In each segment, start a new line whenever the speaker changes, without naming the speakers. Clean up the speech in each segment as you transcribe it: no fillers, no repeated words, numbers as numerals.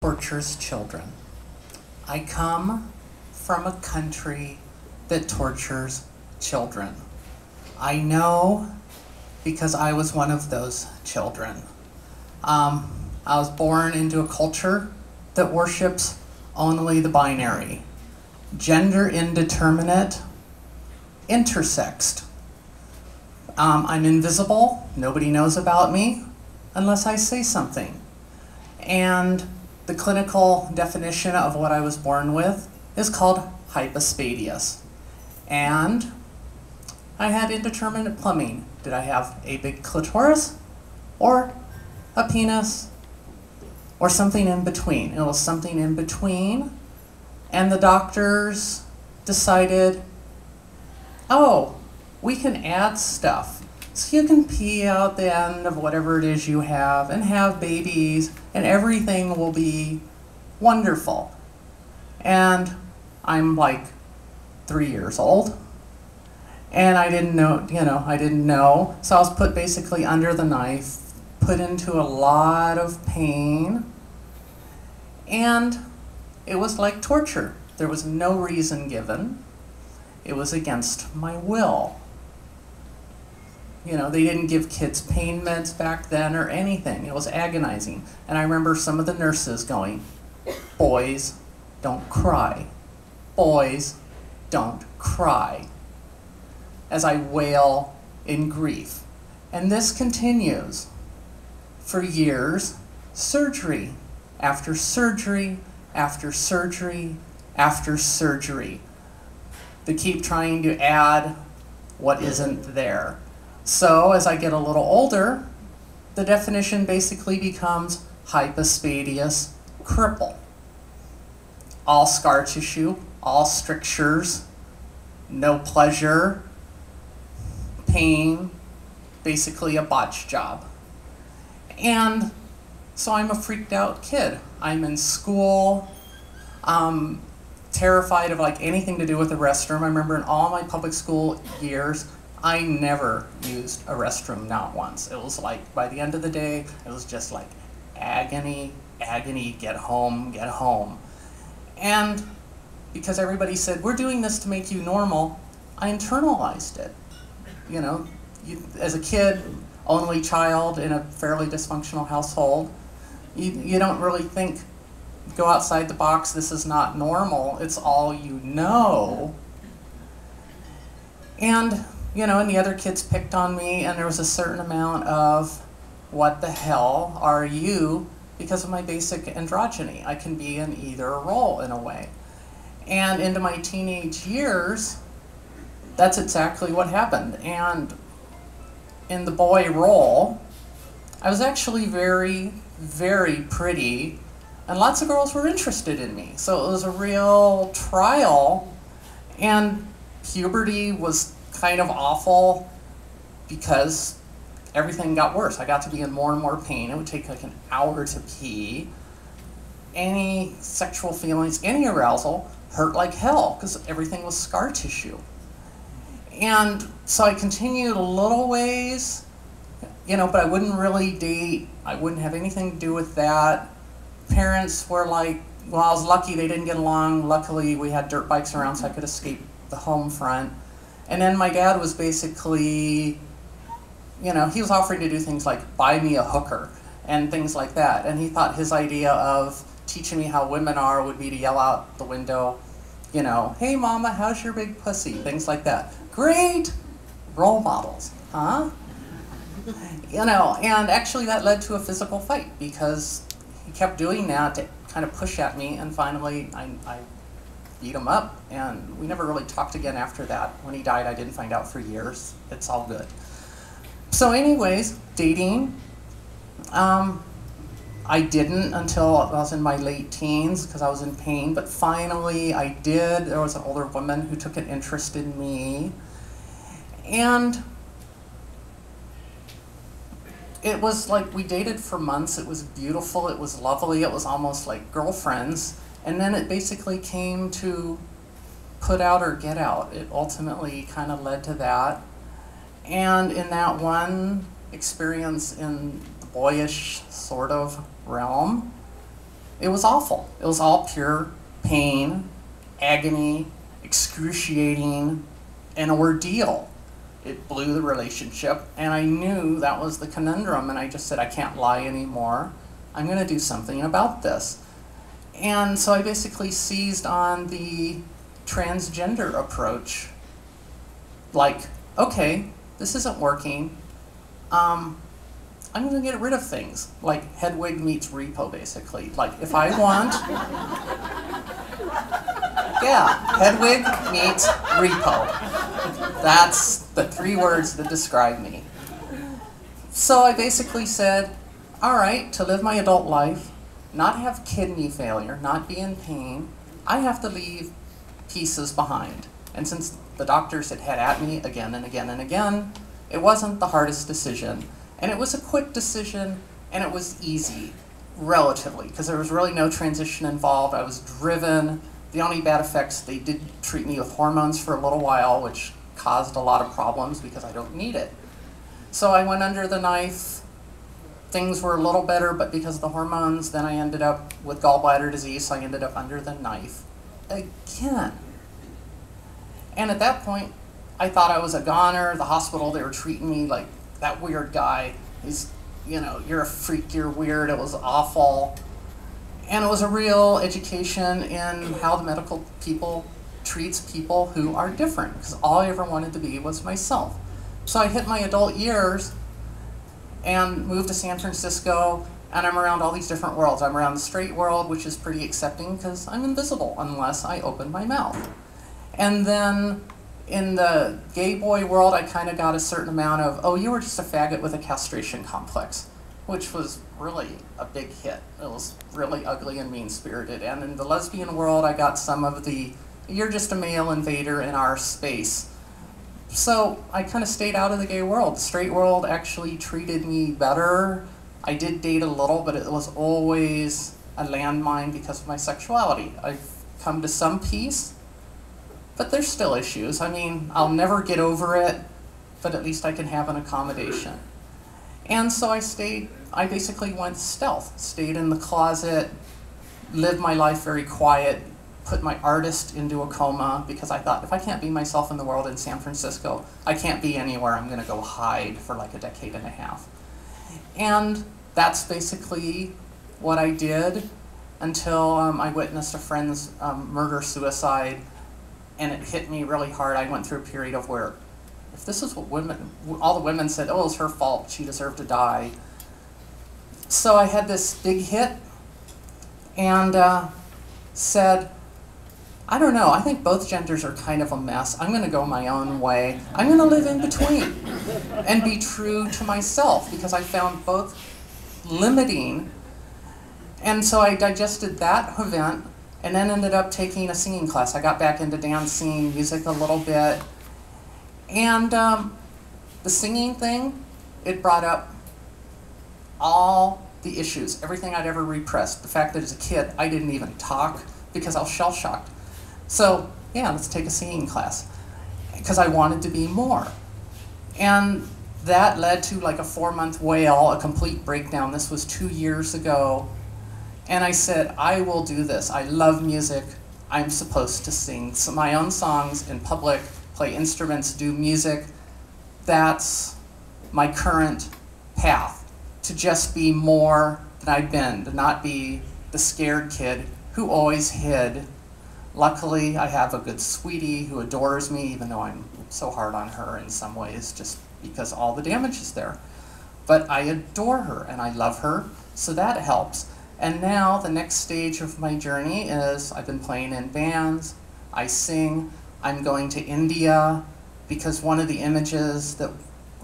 tortures children. I come from a country that tortures children. I know because I was one of those children. I was born into a culture that worships only the binary, gender indeterminate, intersexed. I'm invisible, nobody knows about me unless I say something. And the clinical definition of what I was born with is called Hypospadius. And I had indeterminate plumbing. Did I have a big clitoris or a penis or something in between? It was something in between, and the doctors decided, oh, we can add stuff. So you can pee out the end of whatever it is you have and have babies and everything will be wonderful. And I'm like 3 years old and I didn't know, So I was put basically under the knife, put into a lot of pain, and it was like torture. There was no reason given. It was against my will. They didn't give kids pain meds back then or anything. It was agonizing. And I remember some of the nurses going, boys, don't cry. Boys, don't cry. As I wail in grief. And this continues for years, surgery after surgery after surgery after surgery. They keep trying to add what isn't there. So as I get a little older, the definition basically becomes hypospadius cripple. All scar tissue, all strictures, no pleasure, pain, basically a botch job. And so I'm a freaked out kid. I'm in school, terrified of anything to do with the restroom. I remember in all my public school years, I never used a restroom, not once. It was like, by the end of the day, it was just like agony, agony, get home, get home. And because everybody said, we're doing this to make you normal, I internalized it. As a kid, only child in a fairly dysfunctional household, you don't really think, go outside the box, this is not normal, it's all you know. And and the other kids picked on me, and there was a certain amount of, what the hell are you? Because of my basic androgyny. I can be in either role in a way. And into my teenage years, that's exactly what happened. And in the boy role, I was actually very, very pretty, and lots of girls were interested in me. So it was a real trial, and puberty was kind of awful because everything got worse. I got to be in more and more pain. It would take like an hour to pee. Any sexual feelings, any arousal hurt like hell because everything was scar tissue. And so I continued a little ways, but I wouldn't really date. I wouldn't have anything to do with that. Parents were like, well, I was lucky they didn't get along. Luckily, we had dirt bikes around so I could escape the home front. And then my dad was basically, he was offering to do things like buy me a hooker and things like that. And he thought his idea of teaching me how women are would be to yell out the window, hey mama, how's your big pussy? Things like that. Great role models, huh? And actually that led to a physical fight because he kept doing that to kind of push at me, and finally I beat him up, and we never really talked again after that. When he died, I didn't find out for years. It's all good. So anyways, dating, I didn't until I was in my late teens because I was in pain, but finally I did. There was an older woman who took an interest in me, and it was like we dated for months. It was beautiful, it was lovely, it was almost like girlfriends. And then it basically came to put out or get out. It ultimately kind of led to that. And in that one experience in the boyish sort of realm, It was awful. It was all pure pain, agony, excruciating, an ordeal. It blew the relationship, and I knew that was the conundrum, and I just said, I can't lie anymore. I'm going to do something about this. And so I basically seized on the transgender approach. Like, okay, this isn't working. I'm going to get rid of things. Like Hedwig meets Repo, basically. Like, if I want... Yeah, Hedwig meets Repo. That's the 3 words that describe me. So I basically said, all right, to live my adult life, not have kidney failure, not be in pain, I have to leave pieces behind. And since the doctors had at me again and again and again, it wasn't the hardest decision. And it was a quick decision, and it was easy, relatively, because there was really no transition involved. I was driven. The only bad effects, they did treat me with hormones for a little while, which caused a lot of problems because I don't need it. So I went under the knife. Things were a little better, but because of the hormones, then I ended up with gallbladder disease, so I ended up under the knife again. And at that point, I thought I was a goner. The hospital, they were treating me like that weird guy. He's, you know, you're a freak, you're weird. It was awful. And it was a real education in how the medical people treats people who are different, because all I ever wanted to be was myself. So I hit my adult years and moved to San Francisco, and I'm around all these different worlds. I'm around the straight world, which is pretty accepting because I'm invisible unless I open my mouth. And then in the gay boy world, I kind of got a certain amount of, oh, you were just a faggot with a castration complex, which was really a big hit. It was really ugly and mean-spirited. And in the lesbian world, I got some of the, you're just a male invader in our space. So I kind of stayed out of the gay world. The straight world actually treated me better. I did date a little, but it was always a landmine because of my sexuality. I've come to some peace, but there's still issues. I mean, I'll never get over it, but at least I can have an accommodation. And so I basically went stealth, stayed in the closet, lived my life very quiet, put my artist into a coma because I thought, if I can't be myself in the world in San Francisco, I can't be anywhere. I'm going to go hide for like a decade and a half. And that's basically what I did until I witnessed a friend's murder-suicide, and it hit me really hard. I went through a period of where, if this is what women, all the women said, oh, it was her fault, she deserved to die. So I had this big hit and said, I don't know, I think both genders are kind of a mess. I'm going to go my own way. I'm going to live in between and be true to myself because I found both limiting. And so I digested that event and then ended up taking a singing class. I got back into dancing, music a little bit. And the singing thing, it brought up all the issues, everything I'd ever repressed. The fact that as a kid, I didn't even talk because I was shell-shocked. So, yeah, let's take a singing class because I wanted to be more. And that led to like a 4-month wail, a complete breakdown. This was 2 years ago. And I said, I will do this. I love music. I'm supposed to sing my own songs in public, play instruments, do music. That's my current path, to just be more than I've been, to not be the scared kid who always hid. Luckily, I have a good sweetie who adores me, even though I'm so hard on her in some ways, just because all the damage is there. But I adore her and I love her, so that helps. And now the next stage of my journey is I've been playing in bands, I sing, I'm going to India, because one of the images that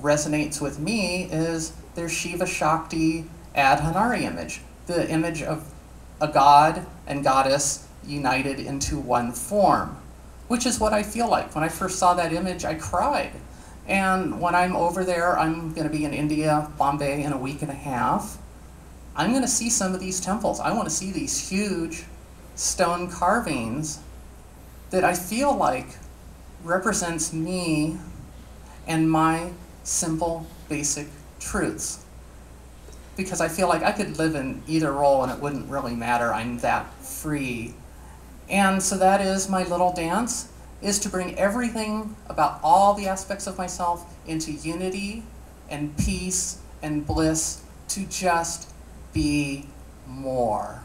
resonates with me is their Shiva Shakti Adhanari image, the image of a god and goddess united into one form, which is what I feel like. When I first saw that image, I cried. And when I'm over there, I'm going to be in India, Bombay, in a week and a half. I'm going to see some of these temples. I want to see these huge stone carvings that I feel like represents me and my simple, basic truths. because I feel like I could live in either role and it wouldn't really matter. I'm that free. And so that is my little dance, is to bring everything about all the aspects of myself into unity and peace and bliss, to just be more.